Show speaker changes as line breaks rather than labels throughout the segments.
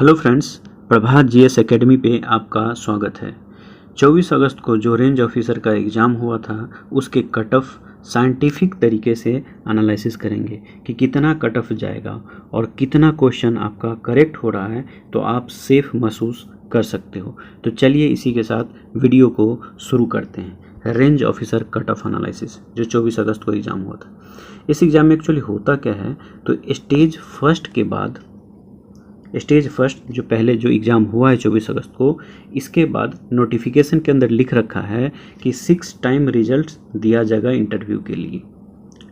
Hello friends, प्रभात GS academy पे आपका स्वागत है। 24 अगस्त को जो रेंज ऑफिसर का एग्ज़ाम हुआ था उसके कट ऑफ साइंटिफिक तरीके से एनालिसिस करेंगे कि कितना कट ऑफ जाएगा और कितना क्वेश्चन आपका करेक्ट हो रहा है तो आप सेफ महसूस कर सकते हो। तो चलिए इसी के साथ वीडियो को शुरू करते हैं। Range officer cut off analysis जो 24 अगस्त को एग्ज़ाम हुआ था, इस एग्ज़ाम में एक्चुअली होता क्या है तो स्टेज फर्स्ट जो पहले जो एग्ज़ाम हुआ है 24 अगस्त को, इसके बाद नोटिफिकेशन के अंदर लिख रखा है कि 6 टाइम रिजल्ट्स दिया जाएगा इंटरव्यू के लिए।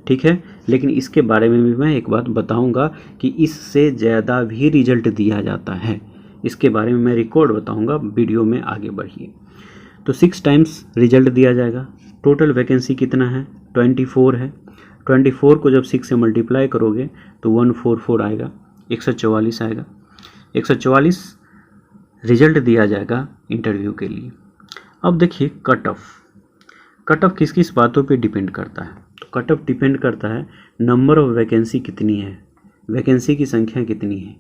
ठीक है, लेकिन इसके बारे में भी मैं एक बात बताऊंगा कि इससे ज़्यादा भी रिजल्ट दिया जाता है। इसके बारे में मैं रिकॉर्ड बताऊंगा, वीडियो में आगे बढ़िए। तो 6 टाइम्स रिजल्ट दिया जाएगा। टोटल वैकेंसी कितना है? 24 है। 24 को जब 6 से मल्टीप्लाई करोगे तो 144 आएगा, 144 आएगा। 144 रिजल्ट दिया जाएगा इंटरव्यू के लिए। अब देखिए कट ऑफ किस किस बातों पे डिपेंड करता है। तो कट ऑफ डिपेंड करता है नंबर ऑफ वैकेंसी कितनी है, वैकेंसी की संख्या कितनी है,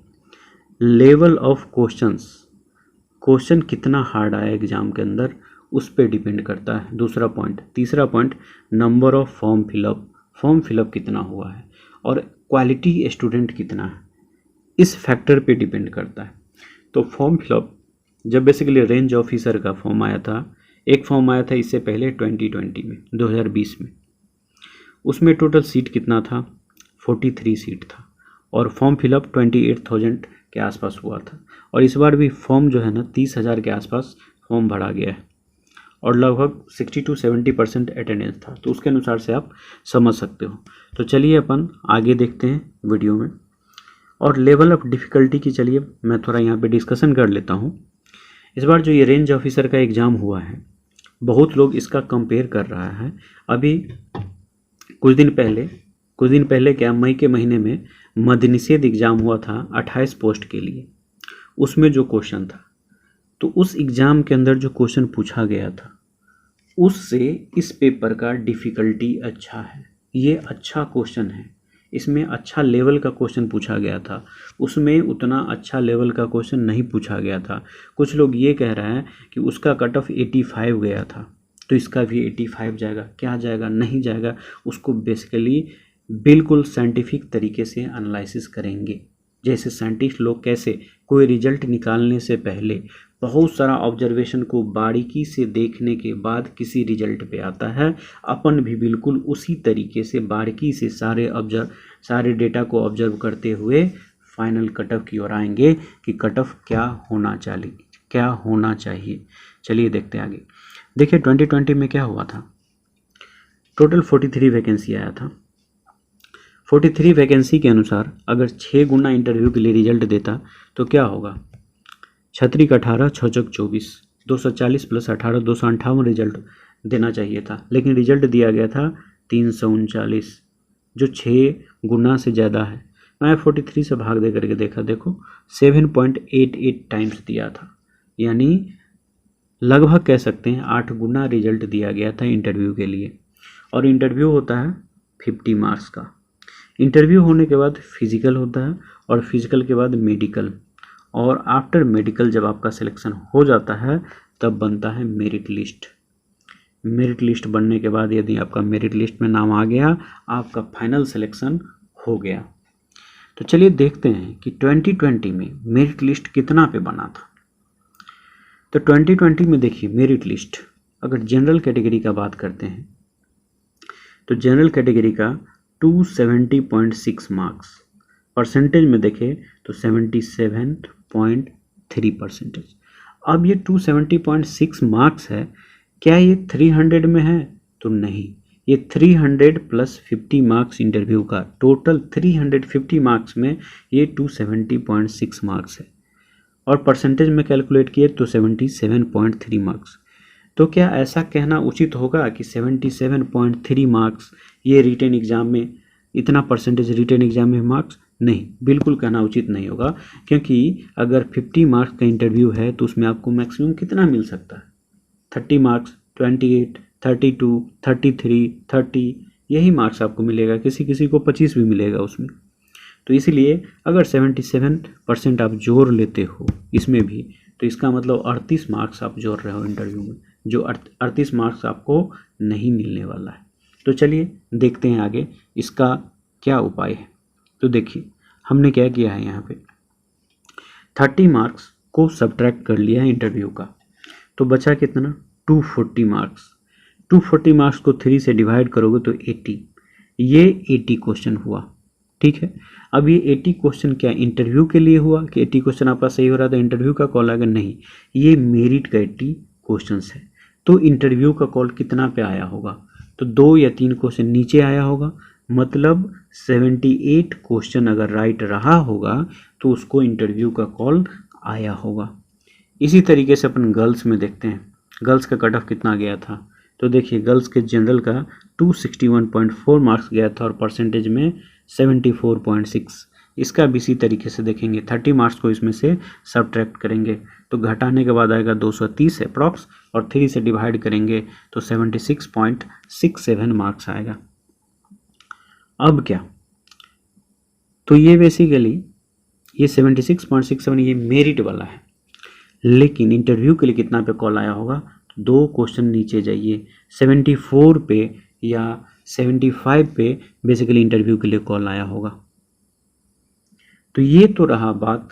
लेवल ऑफ क्वेश्चन कितना हार्ड आया एग्जाम के अंदर, उस पे डिपेंड करता है। दूसरा पॉइंट। तीसरा point, number of form fill up कितना हुआ है और क्वालिटी स्टूडेंट कितना है, इस फैक्टर पे डिपेंड करता है। तो फॉर्म फिलअप जब बेसिकली रेंज ऑफिसर का फॉर्म आया था, एक फॉर्म आया था इससे पहले 2020 में, 2020 में, उसमें टोटल सीट कितना था? 43 सीट था और फॉर्म फिलअप 28,000 के आसपास हुआ था। और इस बार भी फॉर्म जो है ना 30,000 के आसपास फॉर्म भरा गया है और लगभग 60 to 70% अटेंडेंस था। तो उसके अनुसार से आप समझ सकते हो। तो चलिए अपन आगे देखते हैं वीडियो में। और लेवल ऑफ डिफ़िकल्टी की चलिए मैं थोड़ा यहाँ पे डिस्कशन कर लेता हूँ। इस बार जो ये रेंज ऑफिसर का एग्ज़ाम हुआ है, बहुत लोग इसका कंपेयर कर रहा है। अभी कुछ दिन पहले क्या, मई के महीने में मद्यनिषेध एग्ज़ाम हुआ था 28 पोस्ट के लिए। उसमें जो क्वेश्चन था, तो उस एग्ज़ाम के अंदर जो क्वेश्चन पूछा गया था उससे इस पेपर का डिफ़िकल्टी अच्छा है। ये अच्छा क्वेश्चन है, इसमें अच्छा लेवल का क्वेश्चन पूछा गया था, उसमें उतना अच्छा लेवल का क्वेश्चन नहीं पूछा गया था। कुछ लोग ये कह रहे हैं कि उसका कट ऑफ 85 गया था, तो इसका भी 85 जाएगा। क्या जाएगा, नहीं जाएगा, उसको बेसिकली बिल्कुल साइंटिफिक तरीके से एनालिसिस करेंगे। जैसे साइंटिस्ट लोग कैसे कोई रिजल्ट निकालने से पहले बहुत सारा ऑब्जर्वेशन को बारीकी से देखने के बाद किसी रिजल्ट पे आता है, अपन भी बिल्कुल उसी तरीके से बारीकी से सारे डेटा को ऑब्जर्व करते हुए फाइनल कट ऑफ की ओर आएंगे कि कट ऑफ क्या होना चाहिए। चलिए देखते हैं आगे। देखिए 2020 में क्या हुआ था। टोटल 43 वैकेंसी आया था। 43 वैकेंसी के अनुसार अगर 6 गुना इंटरव्यू के लिए रिजल्ट देता तो क्या होगा? छतरी का 18, 6 चौक 24, 240 प्लस 18, 258 रिजल्ट देना चाहिए था, लेकिन रिजल्ट दिया गया था 339, जो 6 गुना से ज़्यादा है। मैं 43 से भाग दे करके देखा, देखो 7.88 टाइम्स दिया था, यानी लगभग कह सकते हैं 8 गुना रिजल्ट दिया गया था इंटरव्यू के लिए। और इंटरव्यू होता है 50 मार्क्स का। इंटरव्यू होने के बाद फिजिकल होता है और फिजिकल के बाद मेडिकल, और आफ्टर मेडिकल जब आपका सिलेक्शन हो जाता है तब बनता है मेरिट लिस्ट। मेरिट लिस्ट बनने के बाद यदि आपका मेरिट लिस्ट में नाम आ गया, आपका फाइनल सिलेक्शन हो गया। तो चलिए देखते हैं कि 2020 में मेरिट लिस्ट कितना पे बना था। तो 2020 में देखिए मेरिट लिस्ट, अगर जनरल कैटेगरी का बात करते हैं तो जनरल कैटेगरी का 270.6 मार्क्स, परसेंटेज में देखें तो 77.3%। अब ये 270.6 मार्क्स है, क्या ये 300 में है? तो नहीं, ये 300 प्लस 50 मार्क्स इंटरव्यू का, टोटल 350 मार्क्स में ये 270.6 मार्क्स है। और परसेंटेज में कैलकुलेट किए तो 77.3 मार्क्स। तो क्या ऐसा कहना उचित होगा कि 77.3 मार्क्स ये रिटेन एग्ज़ाम में, इतना परसेंटेज रिटेन एग्ज़ाम में मार्क्स? नहीं, बिल्कुल कहना उचित नहीं होगा, क्योंकि अगर 50 मार्क्स का इंटरव्यू है तो उसमें आपको मैक्सिमम कितना मिल सकता है? 30 मार्क्स, 28, 32, 33, 30, यही मार्क्स आपको मिलेगा। किसी किसी को 25 भी मिलेगा उसमें। तो इसलिए अगर 77% आप जोड़ लेते हो इसमें भी, तो इसका मतलब 38 मार्क्स आप जोड़ रहे हो इंटरव्यू में, जो 38 मार्क्स आपको नहीं मिलने वाला है। तो चलिए देखते हैं आगे इसका क्या उपाय है। तो देखिए हमने क्या किया है, यहाँ पे 30 मार्क्स को सब्ट्रैक्ट कर लिया है इंटरव्यू का, तो बचा कितना 240 मार्क्स। 240 मार्क्स को 3 से डिवाइड करोगे तो 80, ये 80 क्वेश्चन हुआ। ठीक है, अब ये 80 क्वेश्चन क्या इंटरव्यू के लिए हुआ कि 80 क्वेश्चन आपका सही हो रहा था इंटरव्यू का कॉल आएगा? नहीं, ये मेरिट का 80 क्वेश्चन है। तो इंटरव्यू का कॉल कितना पे आया होगा? तो 2 या 3 क्वेश्चन नीचे आया होगा, मतलब 78 क्वेश्चन अगर राइट रहा होगा तो उसको इंटरव्यू का कॉल आया होगा। इसी तरीके से अपन गर्ल्स में देखते हैं, गर्ल्स का कट ऑफ कितना गया था। तो देखिए गर्ल्स के जनरल का 261.4 मार्क्स गया था और परसेंटेज में 74.6। इसका भी इसी तरीके से देखेंगे, 30 मार्क्स को इसमें से सब्ट्रैक्ट करेंगे तो घटाने के बाद आएगा 230 अप्रॉक्स, और 3 से डिवाइड करेंगे तो 76.67 मार्क्स आएगा। अब क्या, तो ये बेसिकली ये 76.67 ये मेरिट वाला है, लेकिन इंटरव्यू के लिए कितना पे कॉल आया होगा? 2 क्वेश्चन नीचे जाइए, 74 पे या 75 पे बेसिकली इंटरव्यू के लिए कॉल आया होगा। तो ये तो रहा बात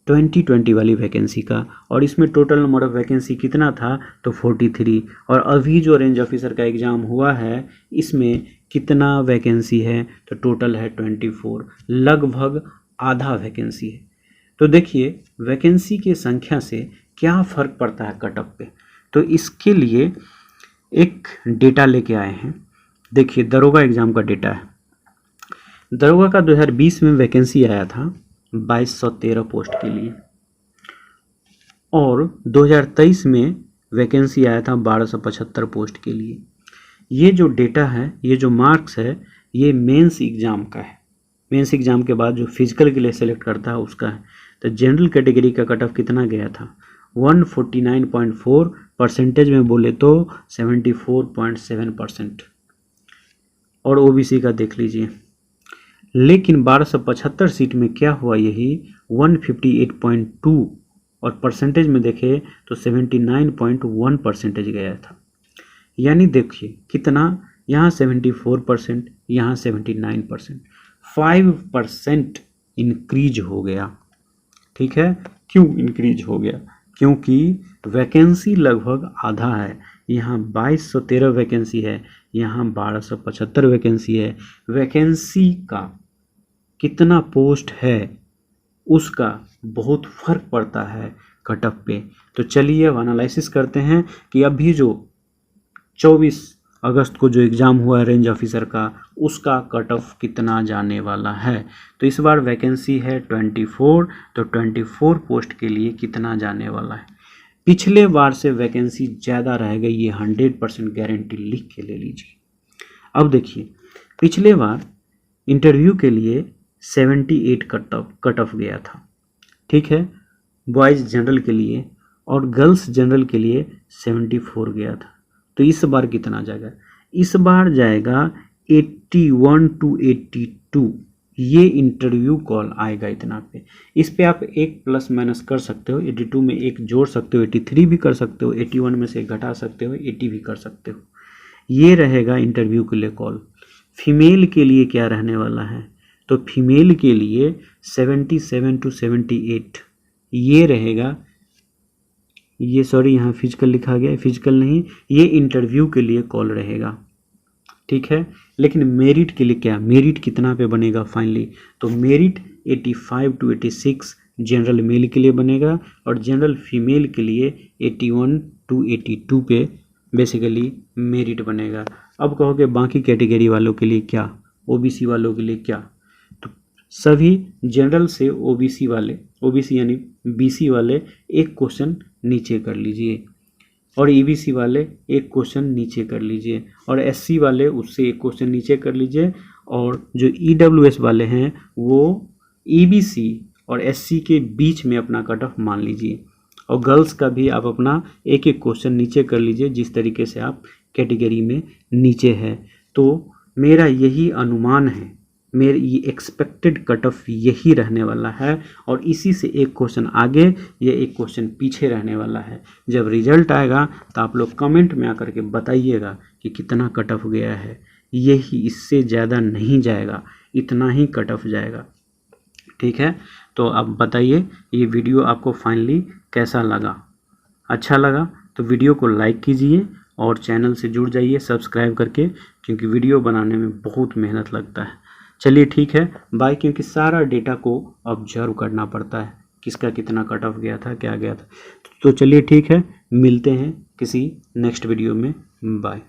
2020 वाली वैकेंसी का, और इसमें टोटल नंबर ऑफ वैकेंसी कितना था? तो 43। और अभी जो रेंज ऑफिसर का एग्ज़ाम हुआ है इसमें कितना वैकेंसी है? तो टोटल है 24, लगभग आधा वैकेंसी है। तो देखिए वैकेंसी की संख्या से क्या फ़र्क पड़ता है कट ऑफ पे, तो इसके लिए एक डेटा लेके आए हैं। देखिए दरोगा एग्ज़ाम का डेटा है। दरोगा का 2020 में वैकेंसी आया था 2213 पोस्ट के लिए, और 2023 में वैकेंसी आया था 1275 पोस्ट के लिए। ये जो डेटा है, ये जो मार्क्स है, ये मेंस एग्ज़ाम का है। मेंस एग्ज़ाम के बाद जो फिजिकल के लिए सेलेक्ट करता है उसका है। तो जनरल कैटेगरी का कट ऑफ कितना गया था? 149.4, परसेंटेज में बोले तो 74.7%, और ओबीसी का देख लीजिए। लेकिन 1275 सीट में क्या हुआ, यही 158.2, और परसेंटेज में देखे तो 79.1 परसेंटेज गया था। यानी देखिए कितना, यहाँ 74%, यहाँ 79%, 5% इंक्रीज हो गया। ठीक है, क्यों इंक्रीज हो गया? क्योंकि वैकेंसी लगभग आधा है। यहाँ 2213 वैकेंसी है, यहाँ 1275 वैकेंसी है। वैकेंसी का कितना पोस्ट है उसका बहुत फर्क पड़ता है कट ऑफ पे। तो चलिए अब एनालिसिस करते हैं कि अभी जो 24 अगस्त को जो एग्ज़ाम हुआ है रेंज ऑफिसर का, उसका कट ऑफ कितना जाने वाला है। तो इस बार वैकेंसी है 24, तो 24 पोस्ट के लिए कितना जाने वाला है। पिछले बार से वैकेंसी ज़्यादा रह गई, ये 100% गारंटी लिख के ले लीजिए। अब देखिए पिछले बार इंटरव्यू के लिए 78 कट ऑफ गया था। ठीक है, बॉयज़ जनरल के लिए, और गर्ल्स जनरल के लिए 74 गया था। तो इस बार कितना जाएगा? इस बार जाएगा 81 to 82। ये इंटरव्यू कॉल आएगा इतना पे। इस पे आप एक प्लस माइनस कर सकते हो, 82 में एक जोड़ सकते हो, 83 भी कर सकते हो, 81 में से घटा सकते हो, 80 भी कर सकते हो। ये रहेगा इंटरव्यू के लिए कॉल। फीमेल के लिए क्या रहने वाला है? तो फीमेल के लिए 77 to 78 ये रहेगा। ये सॉरी यहाँ फिजिकल लिखा गया है, फिजिकल नहीं, ये इंटरव्यू के लिए कॉल रहेगा। ठीक है, लेकिन मेरिट के लिए क्या, मेरिट कितना पे बनेगा फाइनली? तो मेरिट 85 to 86 जनरल मेल के लिए बनेगा, और जनरल फीमेल के लिए 81 to 82 पे बेसिकली मेरिट बनेगा। अब कहोगे बाकी कैटेगरी वालों के लिए क्या, ओबीसी वालों के लिए क्या? तो सभी जनरल से ओबीसी वाले, ओबीसी यानी बीसी वाले एक क्वेश्चन नीचे कर लीजिए, और ईबीसी वाले एक क्वेश्चन नीचे कर लीजिए, और एससी वाले उससे एक क्वेश्चन नीचे कर लीजिए, और जो ईडब्ल्यूएस वाले हैं वो ईबीसी और एससी के बीच में अपना कट ऑफ मान लीजिए, और गर्ल्स का भी आप अपना एक एक क्वेश्चन नीचे कर लीजिए जिस तरीके से आप कैटेगरी में नीचे है। तो मेरा यही अनुमान है मेरी ये एक्सपेक्टेड कट ऑफ यही रहने वाला है, और इसी से एक क्वेश्चन आगे ये एक क्वेश्चन पीछे रहने वाला है। जब रिजल्ट आएगा तो आप लोग कमेंट में आकर के बताइएगा कि कितना कट ऑफ गया है। यही, इससे ज़्यादा नहीं जाएगा, इतना ही कट ऑफ जाएगा। ठीक है, तो अब बताइए ये वीडियो आपको फाइनली कैसा लगा। अच्छा लगा तो वीडियो को लाइक कीजिए और चैनल से जुड़ जाइए सब्सक्राइब करके, क्योंकि वीडियो बनाने में बहुत मेहनत लगता है। चलिए ठीक है, बाय। क्योंकि सारा डेटा को ऑब्जर्व करना पड़ता है, किसका कितना कट ऑफ गया था, क्या गया था। तो चलिए ठीक है, मिलते हैं किसी नेक्स्ट वीडियो में। बाय।